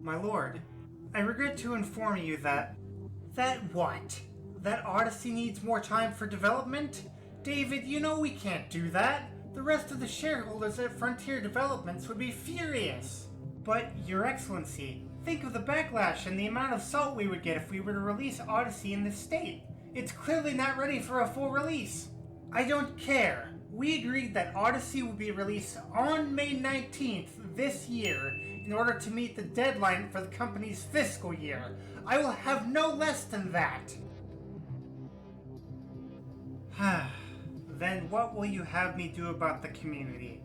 My lord, I regret to inform you that... That what? That Odyssey needs more time for development? David, you know we can't do that. The rest of the shareholders at Frontier Developments would be furious. But, Your Excellency, think of the backlash and the amount of salt we would get if we were to release Odyssey in this state. It's clearly not ready for a full release. I don't care. We agreed that Odyssey would be released on May 19th this year in order to meet the deadline for the company's fiscal year. I will have no less than that. Then what will you have me do about the community?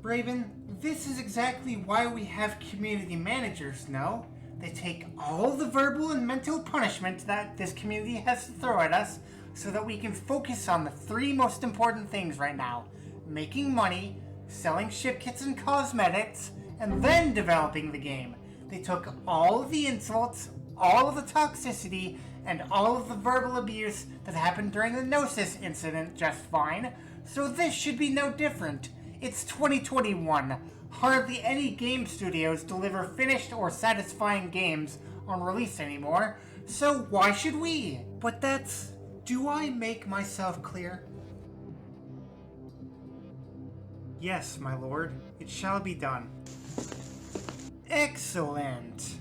Braben, this is exactly why we have community managers, no? They take all the verbal and mental punishment that this community has to throw at us so that we can focus on the three most important things right now. Making money, selling ship kits and cosmetics, and then developing the game. They took all of the insults, all of the toxicity, and all of the verbal abuse that happened during the Gnosis incident just fine, so this should be no different. It's 2021. Hardly any game studios deliver finished or satisfying games on release anymore, so why should we? But that's... Do I make myself clear? Yes, my lord. It shall be done. Excellent.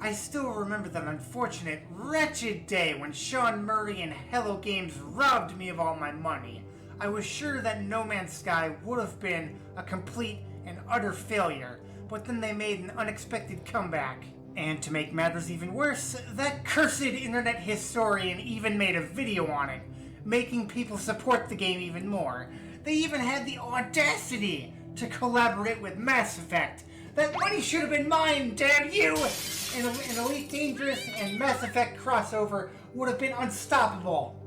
I still remember that unfortunate, wretched day when Sean Murray and Hello Games robbed me of all my money. I was sure that No Man's Sky would have been a complete and utter failure, but then they made an unexpected comeback. And to make matters even worse, that cursed internet historian even made a video on it, making people support the game even more. They even had the audacity to collaborate with Mass Effect. That money should have been mine, damn you! An Elite Dangerous and Mass Effect crossover would have been unstoppable.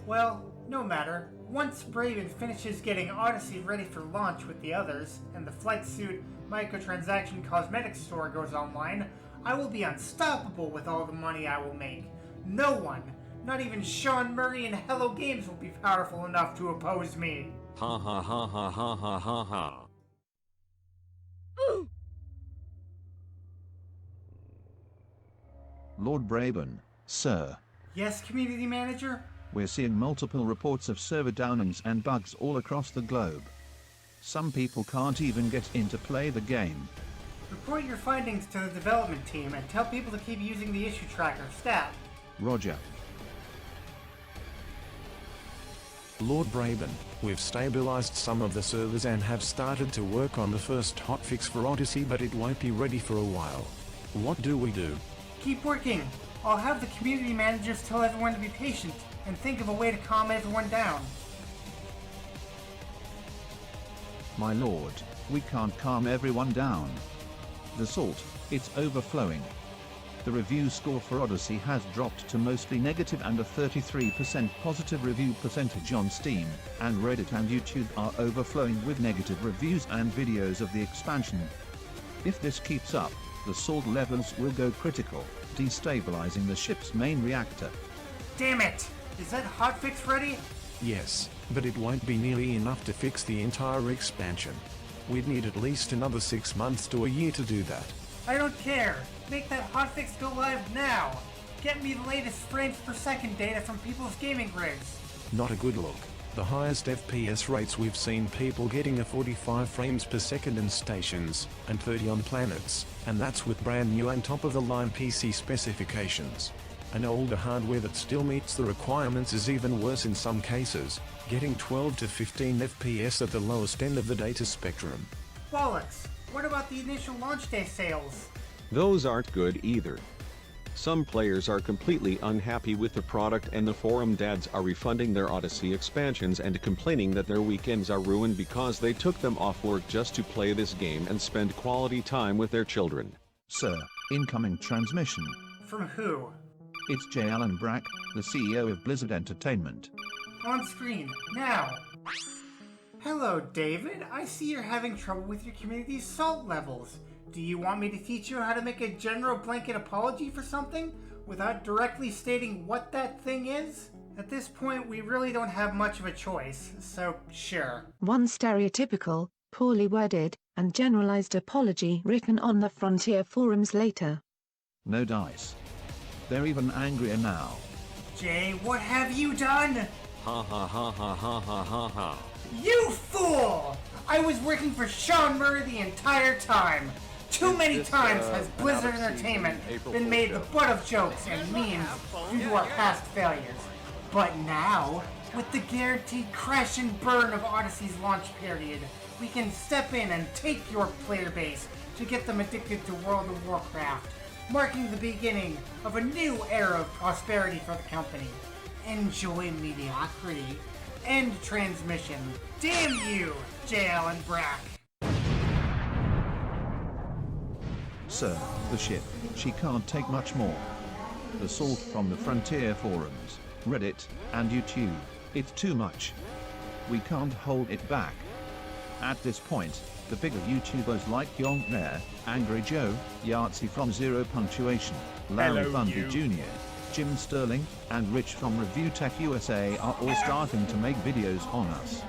Well, no matter. Once Braben finishes getting Odyssey ready for launch with the others, and the Flight Suit microtransaction cosmetics store goes online, I will be unstoppable with all the money I will make. No one, not even Sean Murray and Hello Games, will be powerful enough to oppose me. Ha ha ha ha ha ha ha ha. Lord Braben, sir. Yes, Community Manager? We're seeing multiple reports of server downings and bugs all across the globe. Some people can't even get in to play the game. Report your findings to the development team and tell people to keep using the issue tracker, stat. Roger. Lord Braben, we've stabilized some of the servers and have started to work on the first hotfix for Odyssey, but it won't be ready for a while. What do we do? Keep working. I'll have the community managers tell everyone to be patient and think of a way to calm everyone down. My lord, we can't calm everyone down. The salt, it's overflowing. The review score for Odyssey has dropped to mostly negative and a 33% positive review percentage on Steam, and Reddit and YouTube are overflowing with negative reviews and videos of the expansion. If this keeps up, the salt levels will go critical, destabilizing the ship's main reactor. Damn it! Is that hotfix ready? Yes, but it won't be nearly enough to fix the entire expansion. We'd need at least another 6 months to a year to do that. I don't care. Make that hotfix go live now. Get me the latest frames per second data from people's gaming rigs. Not a good look. The highest FPS rates we've seen people getting are 45 frames per second in stations, and 30 on planets, and that's with brand new and top-of-the-line PC specifications. An older hardware that still meets the requirements is even worse in some cases, getting 12 to 15 FPS at the lowest end of the data spectrum. Bollocks! What about the initial launch day sales? Those aren't good either. Some players are completely unhappy with the product, and the forum dads are refunding their Odyssey expansions and complaining that their weekends are ruined because they took them off work just to play this game and spend quality time with their children. Sir, incoming transmission. From who? It's J. Allen Brack, the CEO of Blizzard Entertainment. On screen, now! Hello, David. I see you're having trouble with your community's salt levels. Do you want me to teach you how to make a general blanket apology for something, without directly stating what that thing is? At this point, we really don't have much of a choice, so sure. One stereotypical, poorly worded, and generalized apology written on the Frontier forums later. No dice. They're even angrier now. Jay, what have you done? Ha ha ha ha ha ha ha ha. You fool! I was working for Sean Murray the entire time. Too many times has Blizzard Entertainment been made the butt of jokes and memes due to our past failures. But now, with the guaranteed crash and burn of Odyssey's launch period, we can step in and take your player base to get them addicted to World of Warcraft, marking the beginning of a new era of prosperity for the company. Enjoy mediocrity. End transmission. Damn you, JL and Brack. Sir, the ship, she can't take much more. Assault from the Frontier forums, Reddit, and YouTube, it's too much. We can't hold it back. At this point, the bigger YouTubers like Yonkner, Angry Joe, Yahtzee from Zero Punctuation, Larry Hello, Bundy you. Jr., Jim Sterling, and Rich from Review Tech USA are all starting to make videos on us.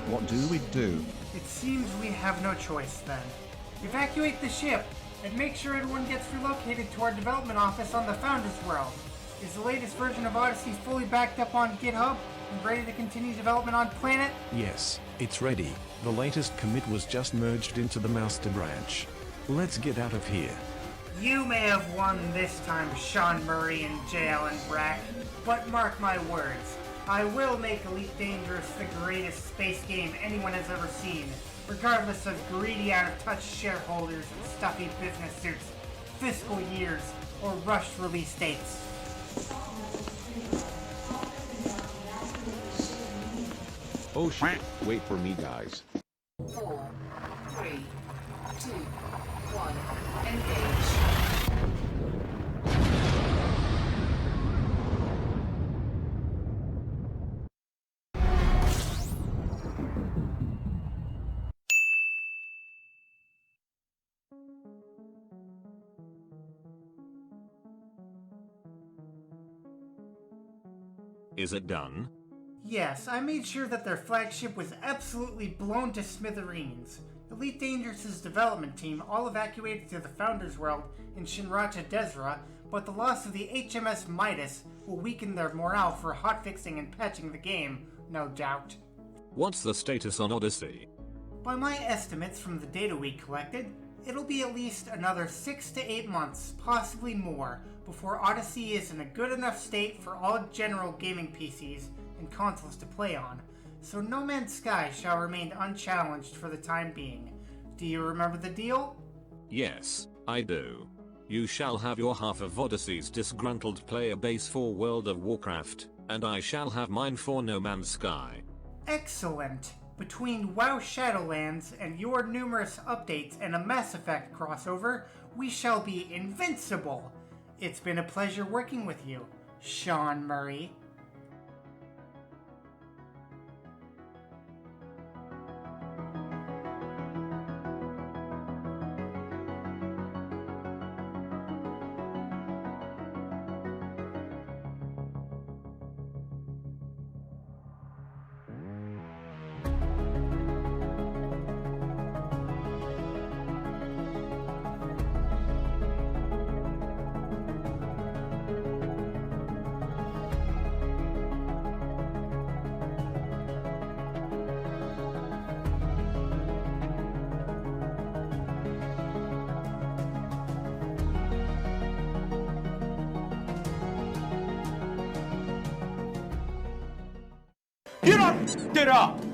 What do we do? It seems we have no choice then. Evacuate the ship and make sure everyone gets relocated to our development office on the Founders World. Is the latest version of Odyssey fully backed up on GitHub and ready to continue development on Planet? Yes, it's ready. The latest commit was just merged into the master branch. Let's get out of here. You may have won this time, Sean Murray and JL and Brack, but mark my words, I will make Elite Dangerous the greatest space game anyone has ever seen, regardless of greedy out-of-touch shareholders and stuffy business suits, fiscal years, or rushed release dates. Oh shit, wait for me guys. 4, 3, 2, 1, engage. Is it done? Yes, I made sure that their flagship was absolutely blown to smithereens. Elite Dangerous' development team all evacuated to the Founders World in Shinracha Desra, but the loss of the HMS Midas will weaken their morale for hotfixing and patching the game, no doubt. What's the status on Odyssey? By my estimates from the data we collected, it'll be at least another 6 to 8 months, possibly more, before Odyssey is in a good enough state for all general gaming PCs and consoles to play on, so No Man's Sky shall remain unchallenged for the time being. Do you remember the deal? Yes, I do. You shall have your half of Odyssey's disgruntled player base for World of Warcraft, and I shall have mine for No Man's Sky. Excellent! Between WoW Shadowlands and your numerous updates and a Mass Effect crossover, we shall be invincible! It's been a pleasure working with you, Sean Murray. Get up!